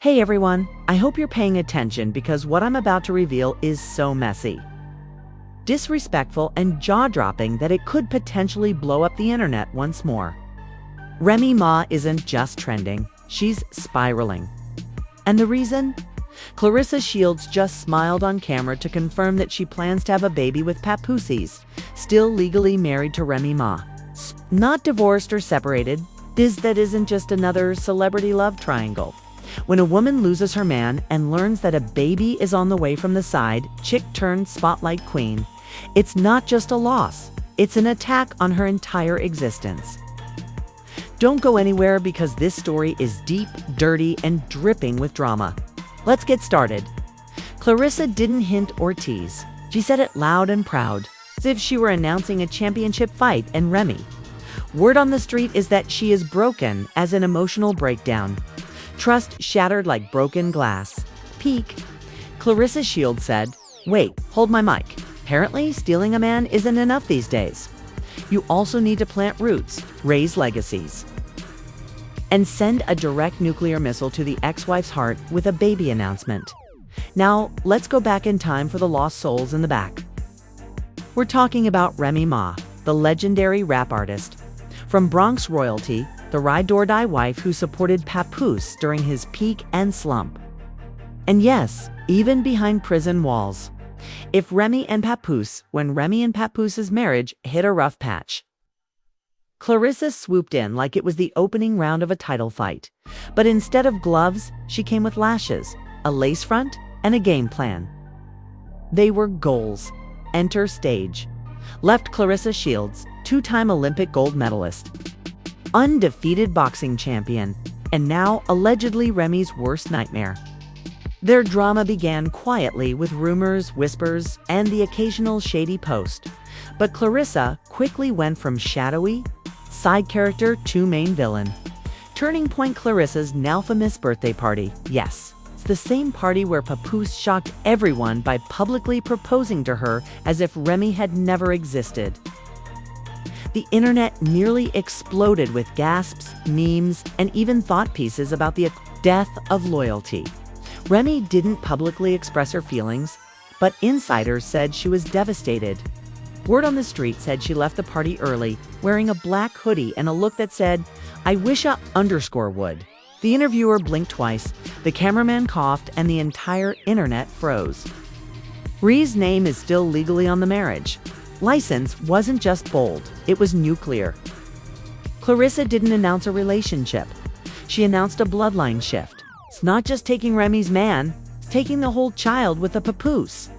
Hey everyone, I hope you're paying attention because what I'm about to reveal is so messy, disrespectful, and jaw-dropping that it could potentially blow up the internet once more. Remy Ma isn't just trending, she's spiraling. And the reason? Claressa Shields just smiled on camera to confirm that she plans to have a baby with Papoose, still legally married to Remy Ma. Not divorced or separated, that isn't just another celebrity love triangle. When a woman loses her man and learns that a baby is on the way from the side, chick-turned-spotlight queen, it's not just a loss, it's an attack on her entire existence. Don't go anywhere because this story is deep, dirty, and dripping with drama. Let's get started. Claressa didn't hint or tease. She said it loud and proud, as if she were announcing a championship fight and Remy. Word on the street is that she is broken, as an emotional breakdown. Trust shattered like broken glass. Peak. Claressa Shields said, "Wait, hold my mic. Apparently, stealing a man isn't enough these days. You also need to plant roots, raise legacies, and send a direct nuclear missile to the ex-wife's heart with a baby announcement." Now, let's go back in time for the lost souls in the back. We're talking about Remy Ma, the legendary rap artist. From Bronx royalty, the ride-or-die wife who supported Papoose during his peak and slump. And yes, even behind prison walls. When Remy and Papoose's marriage hit a rough patch. Claressa swooped in like it was the opening round of a title fight. But instead of gloves, she came with lashes, a lace front, and a game plan. They were goals. Enter stage. Left Claressa Shields, two-time Olympic gold medalist, undefeated boxing champion, and now allegedly Remy's worst nightmare. Their drama began quietly with rumors, whispers, and the occasional shady post. But Claressa quickly went from shadowy, side character to main villain. Turning point: Claressa's now famous birthday party. Yes, it's the same party where Papoose shocked everyone by publicly proposing to her as if Remy had never existed. The internet nearly exploded with gasps, memes, and even thought pieces about the death of loyalty. Remy didn't publicly express her feelings, but insiders said she was devastated. Word on the street said she left the party early, wearing a black hoodie and a look that said, "I wish a _ would." The interviewer blinked twice, the cameraman coughed, and the entire internet froze. Rhee's name is still legally on the marriage. License wasn't just bold, it was nuclear. Claressa didn't announce a relationship. She announced a bloodline shift. It's not just taking Remy's man, it's taking the whole child with a Papoose.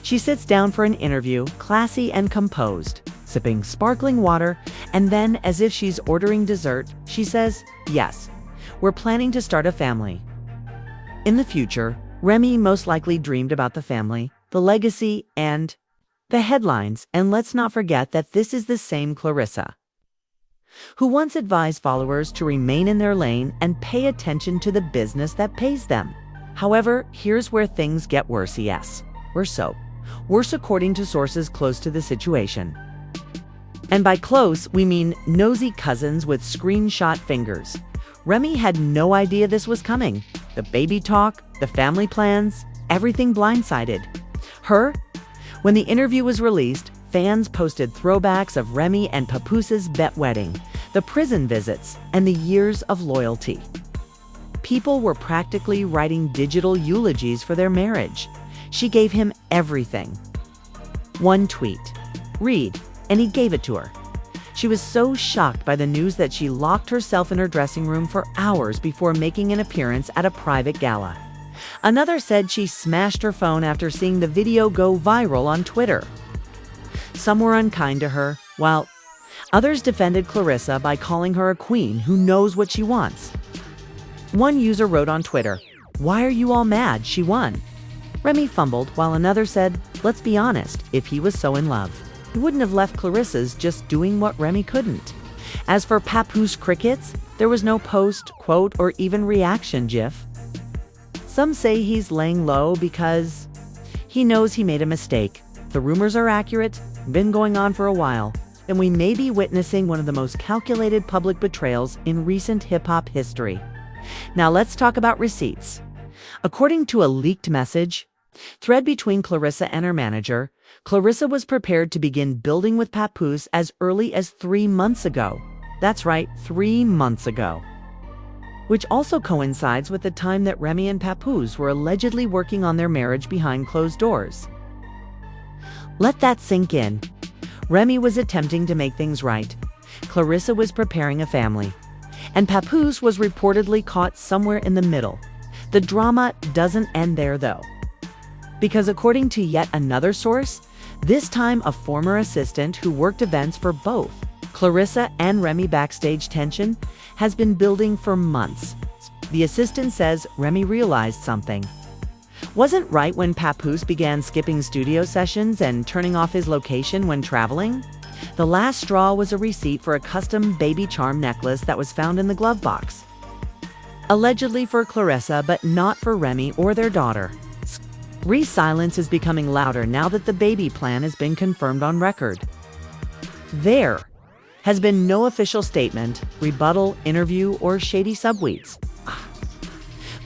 She sits down for an interview, classy and composed, sipping sparkling water, and then, as if she's ordering dessert, she says, "Yes, we're planning to start a family." In the future, Remy most likely dreamed about the family, the legacy, and the headlines. And let's not forget that this is the same Claressa who once advised followers to remain in their lane and pay attention to the business that pays them. However, here's where things get worse. Yes, worse according to sources close to the situation. And by close, we mean nosy cousins with screenshot fingers. Remy had no idea this was coming. The baby talk, the family plans, everything blindsided her. When the interview was released, fans posted throwbacks of Remy and Papoose's bet wedding, the prison visits, and the years of loyalty. People were practically writing digital eulogies for their marriage. She gave him everything. One tweet, "Read," and he gave it to her. She was so shocked by the news that she locked herself in her dressing room for hours before making an appearance at a private gala. Another said she smashed her phone after seeing the video go viral on Twitter. Some were unkind to her, while others defended Claressa by calling her a queen who knows what she wants. One user wrote on Twitter, "Why are you all mad? She won." Remy fumbled, while another said, "Let's be honest, if he was so in love, he wouldn't have left Claressa's just doing what Remy couldn't." As for Papoose crickets, there was no post, quote, or even reaction gif. Some say he's laying low because he knows he made a mistake. If the rumors are accurate, been going on for a while, then we may be witnessing one of the most calculated public betrayals in recent hip-hop history. Now let's talk about receipts. According to a leaked message, thread between Claressa and her manager, Claressa was prepared to begin building with Papoose as early as 3 months ago. That's right, 3 months ago. Which also coincides with the time that Remy and Papoose were allegedly working on their marriage behind closed doors. Let that sink in. Remy was attempting to make things right. Claressa was preparing a family. And Papoose was reportedly caught somewhere in the middle. The drama doesn't end there, though. Because according to yet another source, this time a former assistant who worked events for both Claressa and Remy, backstage tension has been building for months. The assistant says Remy realized something wasn't right when Papoose began skipping studio sessions and turning off his location when traveling. The last straw was a receipt for a custom baby charm necklace that was found in the glove box. Allegedly for Claressa, but not for Remy or their daughter. Ree's silence is becoming louder now that the baby plan has been confirmed on record. There has been no official statement, rebuttal, interview, or shady subtweets.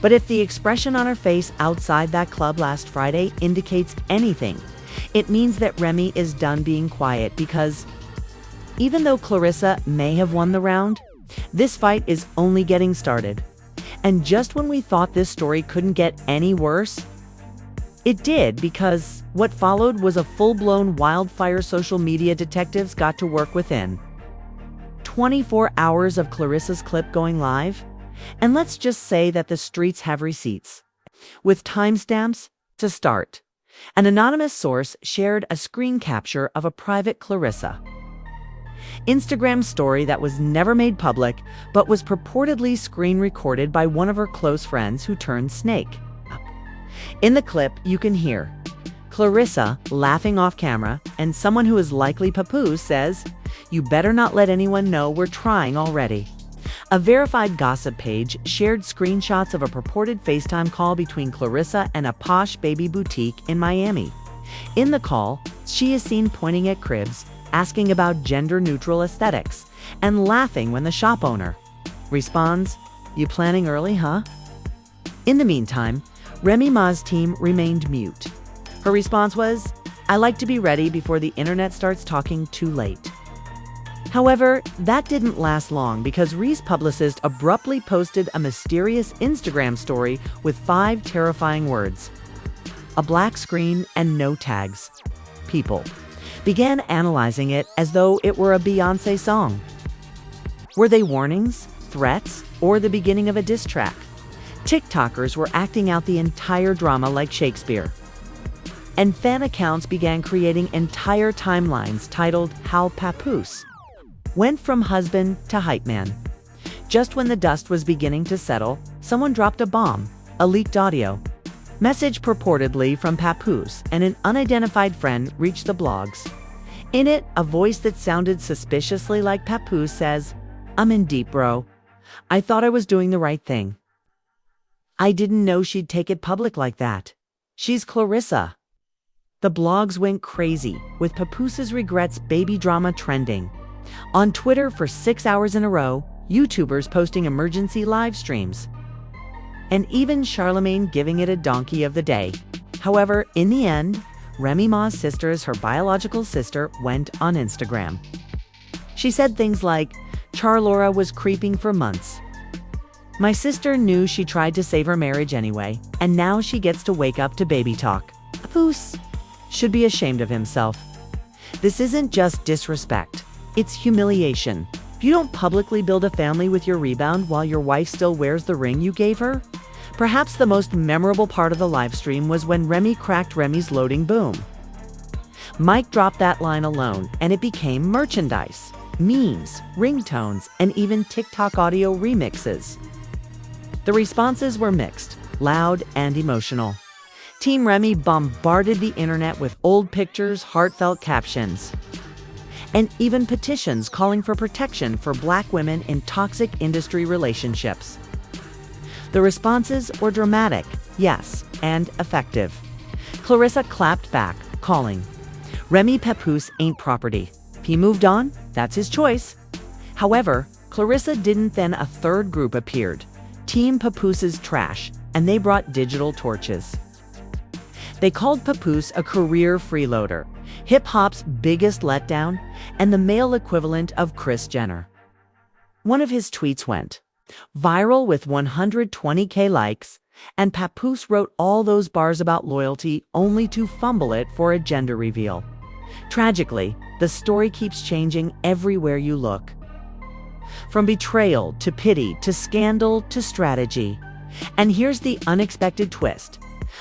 But if the expression on her face outside that club last Friday indicates anything, it means that Remy is done being quiet, because even though Claressa may have won the round, this fight is only getting started. And just when we thought this story couldn't get any worse, it did, because what followed was a full-blown wildfire social media detectives got to work within. 24 hours of Claressa's clip going live, and let's just say that the streets have receipts. With timestamps to start, an anonymous source shared a screen capture of a private Claressa Instagram story that was never made public, but was purportedly screen recorded by one of her close friends who turned snake. In the clip, you can hear Claressa laughing off camera, and someone who is likely Papoose says, "You better not let anyone know we're trying already." A verified gossip page shared screenshots of a purported FaceTime call between Claressa and a posh baby boutique in Miami. In the call, she is seen pointing at cribs, asking about gender-neutral aesthetics, and laughing when the shop owner responds, "You planning early, huh?" In the meantime, Remy Ma's team remained mute. Her response was, "I like to be ready before the internet starts talking too late." However, that didn't last long, because Ree's publicist abruptly posted a mysterious Instagram story with 5 terrifying words. A black screen and no tags. People began analyzing it as though it were a Beyoncé song. Were they warnings, threats, or the beginning of a diss track? TikTokers were acting out the entire drama like Shakespeare. And fan accounts began creating entire timelines titled "How Papoose Went from Husband to Hype Man." Just when the dust was beginning to settle, someone dropped a bomb, a leaked audio message purportedly from Papoose and an unidentified friend reached the blogs. In it, a voice that sounded suspiciously like Papoose says, "I'm in deep, bro. I thought I was doing the right thing. I didn't know she'd take it public like that. She's Claressa." The blogs went crazy, with Papoose's regrets baby drama trending. On Twitter for 6 hours in a row, YouTubers posting emergency live streams, and even Charlemagne giving it a donkey of the day. However, in the end, Remy Ma's sister, her biological sister, went on Instagram. She said things like, "Charlora was creeping for months. My sister knew she tried to save her marriage anyway, and now she gets to wake up to baby talk. Papoose should be ashamed of himself. This isn't just disrespect, it's humiliation. If you don't publicly build a family with your rebound while your wife still wears the ring you gave her." Perhaps the most memorable part of the livestream was when Remy cracked Remy's loading boom. Mike dropped that line alone, and it became merchandise, memes, ringtones, and even TikTok audio remixes. The responses were mixed, loud, and emotional. Team Remy bombarded the internet with old pictures, heartfelt captions, and even petitions calling for protection for Black women in toxic industry relationships. The responses were dramatic, yes, and effective. Claressa clapped back, calling, "Remy Papoose ain't property. If he moved on, that's his choice." However, Claressa didn't. Then a third group appeared, Team Papoose's Trash, and they brought digital torches. They called Papoose a career freeloader, hip-hop's biggest letdown, and the male equivalent of Kris Jenner. One of his tweets went viral with 120K likes, and Papoose wrote all those bars about loyalty only to fumble it for a gender reveal. Tragically, the story keeps changing everywhere you look. From betrayal to pity to scandal to strategy. And here's the unexpected twist.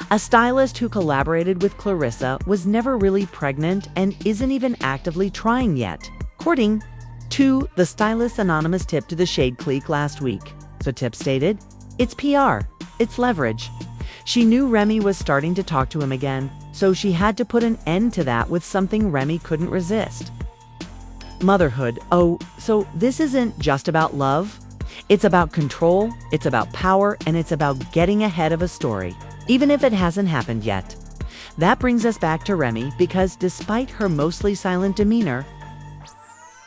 A stylist who collaborated with Claressa was never really pregnant and isn't even actively trying yet, according to the stylist's anonymous tip to the Shade Clique last week. The tip stated, "It's PR, it's leverage." She knew Remy was starting to talk to him again, so she had to put an end to that with something Remy couldn't resist. Motherhood. Oh, so this isn't just about love. It's about control, it's about power, and it's about getting ahead of a story, even if it hasn't happened yet. That brings us back to Remy because despite her mostly silent demeanor,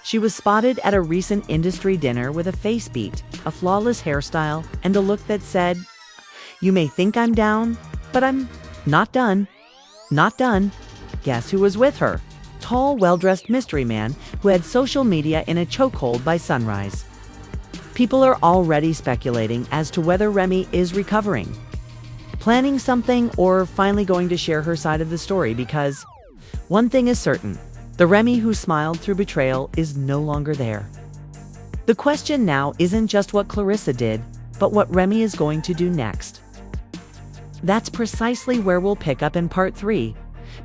she was spotted at a recent industry dinner with a face beat, a flawless hairstyle, and a look that said, "You may think I'm down, but I'm not done. Not done." Guess who was with her? Tall, well-dressed mystery man who had social media in a chokehold by sunrise. People are already speculating as to whether Remy is recovering, planning something, or finally going to share her side of the story because one thing is certain, the Remy who smiled through betrayal is no longer there. The question now isn't just what Claressa did, but what Remy is going to do next. That's precisely where we'll pick up in part 3,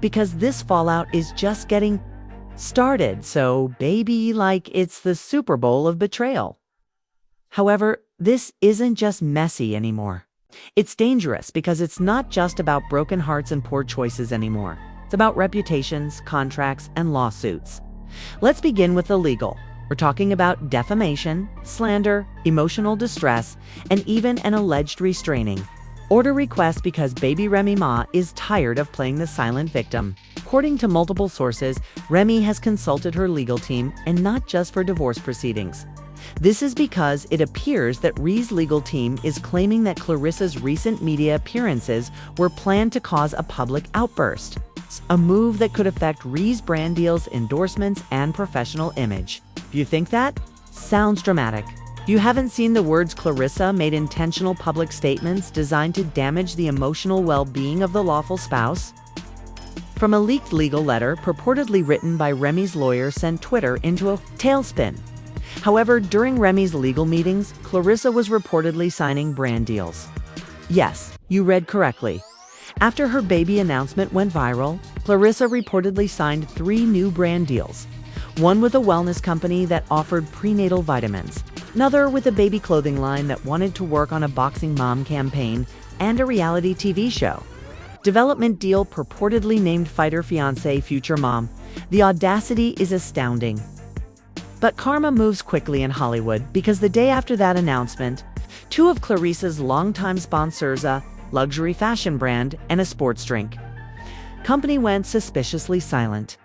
because this fallout is just getting started, so baby, like it's the Super Bowl of betrayal. However, this isn't just messy anymore. It's dangerous because it's not just about broken hearts and poor choices anymore. It's about reputations, contracts, and lawsuits. Let's begin with the legal. We're talking about defamation, slander, emotional distress, and even an alleged restraining order request because baby Remy Ma is tired of playing the silent victim. According to multiple sources, Remy has consulted her legal team, and not just for divorce proceedings. This is because it appears that Rhee's legal team is claiming that Claressa's recent media appearances were planned to cause a public outburst, a move that could affect Rhee's brand deals, endorsements, and professional image. If you think that sounds dramatic, you haven't seen the words Claressa made intentional public statements designed to damage the emotional well-being of the lawful spouse? From a leaked legal letter purportedly written by Remy's lawyer sent Twitter into a tailspin. However, during Remy's legal meetings, Claressa was reportedly signing brand deals. Yes, you read correctly. After her baby announcement went viral, Claressa reportedly signed 3 new brand deals. One with a wellness company that offered prenatal vitamins, another with a baby clothing line that wanted to work on a boxing mom campaign, and a reality TV show. Development deal purportedly named fighter fiancé Future Mom. The audacity is astounding. But karma moves quickly in Hollywood because the day after that announcement, 2 of Claressa's longtime sponsors, a luxury fashion brand and a sports drink company, went suspiciously silent.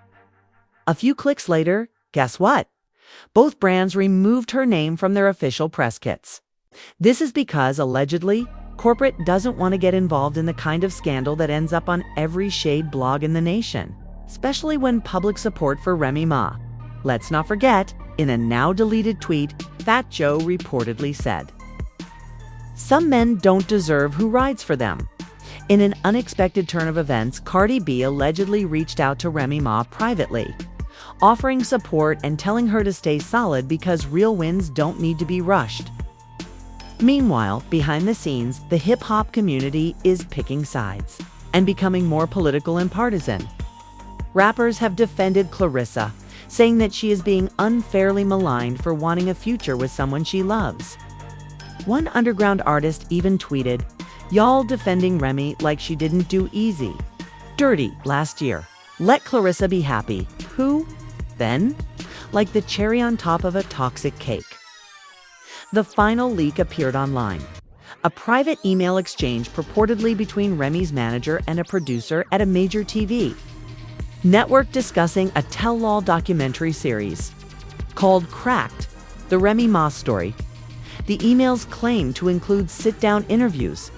A few clicks later, guess what? Both brands removed her name from their official press kits. This is because, allegedly, corporate doesn't want to get involved in the kind of scandal that ends up on every Shade blog in the nation, especially when public support for Remy Ma. Let's not forget, in a now-deleted tweet, Fat Joe reportedly said, "Some men don't deserve who rides for them." In an unexpected turn of events, Cardi B allegedly reached out to Remy Ma privately, offering support and telling her to stay solid because real wins don't need to be rushed. Meanwhile, behind the scenes, the hip-hop community is picking sides and becoming more political and partisan. Rappers have defended Claressa, saying that she is being unfairly maligned for wanting a future with someone she loves. One underground artist even tweeted, "Y'all defending Remy like she didn't do easy. Dirty last year. Let Claressa be happy. Who? Then? Like the cherry on top of a toxic cake." The final leak appeared online. A private email exchange purportedly between Remy's manager and a producer at a major TV network discussing a tell-all documentary series called Cracked, the Remy Ma story. The emails claim to include sit-down interviews.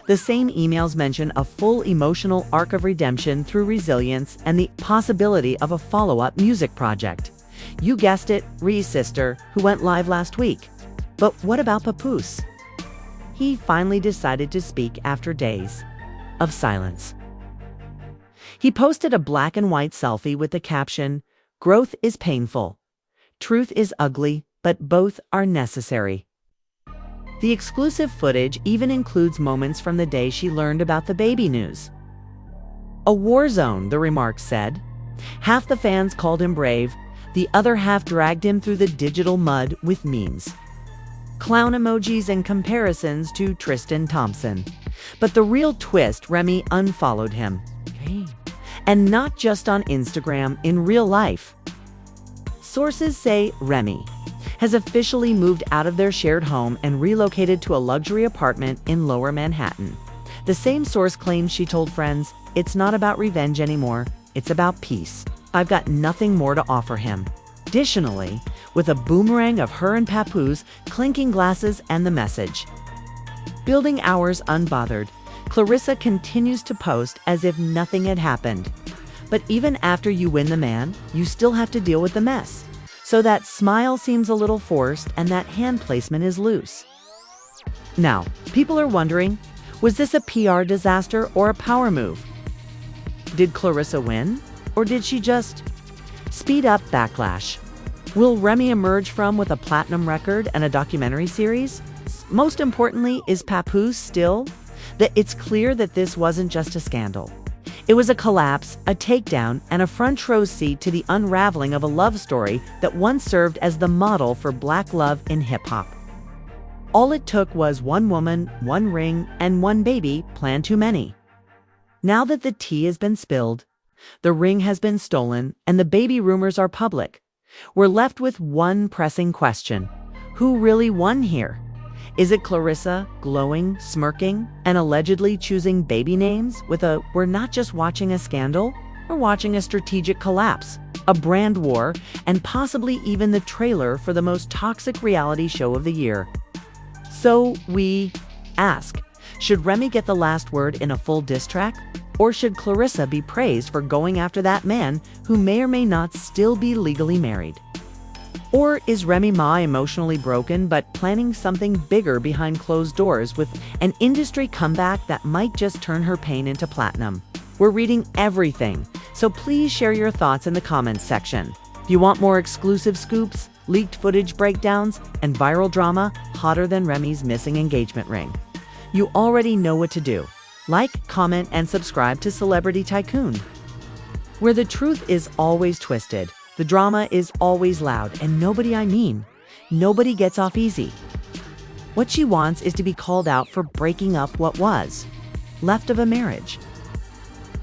The same emails mention a full emotional arc of redemption through resilience and the possibility of a follow-up music project. You guessed it, Ree's sister, who went live last week. But what about Papoose? He finally decided to speak after days of silence. He posted a black and white selfie with the caption, "Growth is painful. Truth is ugly, but both are necessary." The exclusive footage even includes moments from the day she learned about the baby news. "A war zone," the remarks said. Half the fans called him brave, the other half dragged him through the digital mud with memes, clown emojis, and comparisons to Tristan Thompson. But the real twist, Remy unfollowed him. And not just on Instagram, in real life. Sources say Remy has officially moved out of their shared home and relocated to a luxury apartment in Lower Manhattan. The same source claims she told friends, "It's not about revenge anymore, it's about peace. I've got nothing more to offer him." Additionally, with a boomerang of her and Papoose clinking glasses and the message, "Building ours unbothered," Claressa continues to post as if nothing had happened. But even after you win the man, you still have to deal with the mess. So that smile seems a little forced and that hand placement is loose. Now, people are wondering, was this a PR disaster or a power move? Did Claressa win? Or did she just speed up backlash? Will Remy emerge from with a platinum record and a documentary series? Most importantly, is Papoose still? That it's clear that this wasn't just a scandal. It was a collapse, a takedown, and a front row seat to the unraveling of a love story that once served as the model for black love in hip-hop. All it took was one woman, one ring, and one baby, plan too many. Now that the tea has been spilled, the ring has been stolen, and the baby rumors are public, we're left with one pressing question. Who really won here? Is it Claressa, glowing, smirking, and allegedly choosing baby names with a "we're not just watching a scandal, we're watching a strategic collapse, a brand war, and possibly even the trailer for the most toxic reality show of the year?" So we ask, should Remy get the last word in a full diss track? Or should Claressa be praised for going after that man who may or may not still be legally married? Or is Remy Ma emotionally broken but planning something bigger behind closed doors with an industry comeback that might just turn her pain into platinum? We're reading everything, so please share your thoughts in the comments section. If you want more exclusive scoops, leaked footage breakdowns, and viral drama hotter than Remy's missing engagement ring, you already know what to do. Like, comment, and subscribe to Celebrity Tycoon, where the truth is always twisted. The drama is always loud, and nobody gets off easy. What she wants is to be called out for breaking up what was left of a marriage.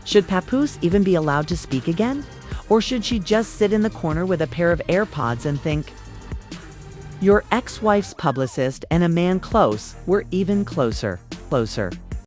Should Papoose even be allowed to speak again? Or should she just sit in the corner with a pair of AirPods and think, "Your ex-wife's publicist and a man close were even closer."